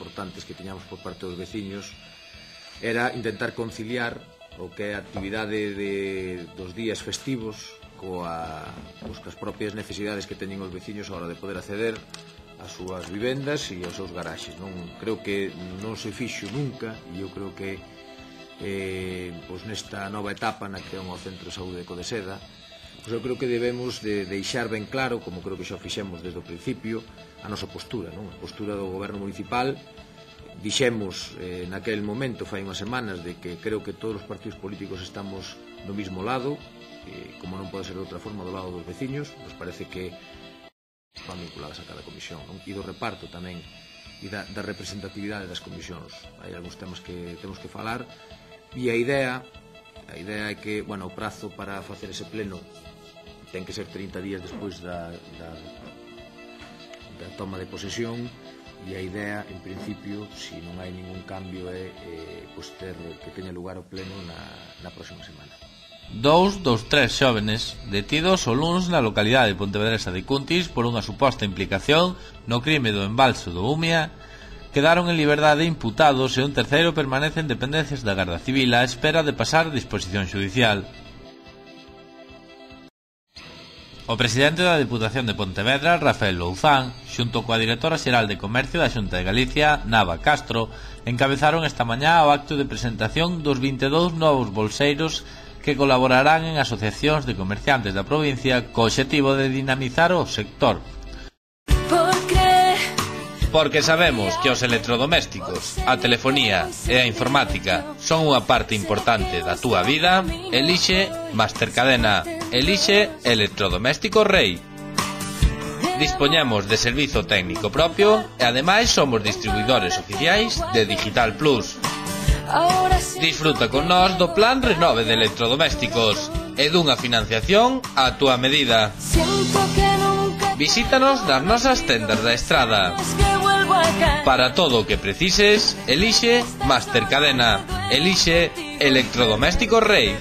importantes que tiñamos por parte dos veciños era intentar conciliar o que é a actividade dos días festivos coas propias necesidades que teñen os veciños a hora de poder acceder ás súas vivendas e aos seus garaxes. Creo que non se fixo nunca, e eu creo que nesta nova etapa na que é o Centro de Saúde de Codeseda, eu creo que debemos de deixar ben claro, como creo que xa fixemos desde o principio, a nosa postura, a postura do goberno municipal. Dixemos naquel momento, fai unhas semanas, de que creo que todos os partidos políticos estamos no mismo lado, como non pode ser de outra forma, do lado dos veciños. Nos parece que están vinculadas a cada comisión, e do reparto tamén, e da representatividade das comisións. Hai algúns temas que temos que falar, e a idea é que, o prazo para facer ese pleno ten que ser 30 días despois da toma de posesión, e a idea, en principio, se non hai ningún cambio, é que teña lugar o pleno na próxima semana. Dous dos tres xóvenes detidos o luns na localidade pontevedresa de Cuntis por unha suposta implicación no crime do embalse do Umia quedaron en liberdade imputados e un terceiro permanece en dependencias da Garda Civil á espera de pasar a disposición xudicial. O presidente da Deputación de Pontevedra, Rafael Louzán, xunto coa directora xeral de Comercio da Xunta de Galicia, Nava Castro, encabezaron esta mañá o acto de presentación dos 22 novos bolseiros que colaborarán en asociacións de comerciantes da provincia co obxectivo de dinamizar o sector. Porque sabemos que os electrodomésticos, a telefonía e a informática son unha parte importante da túa vida, elixe Mastercadena, elixe Electrodoméstico Rei. Dispoñemos de servizo técnico propio e ademais somos distribuidores oficiais de Digital Plus. Disfruta con nós do plan Renove de electrodomésticos e dunha financiación á túa medida. Visítanos nas nosas tendas da Estrada. Para todo o que precises, elixe Mastercadena, elixe Electrodoméstico Rei.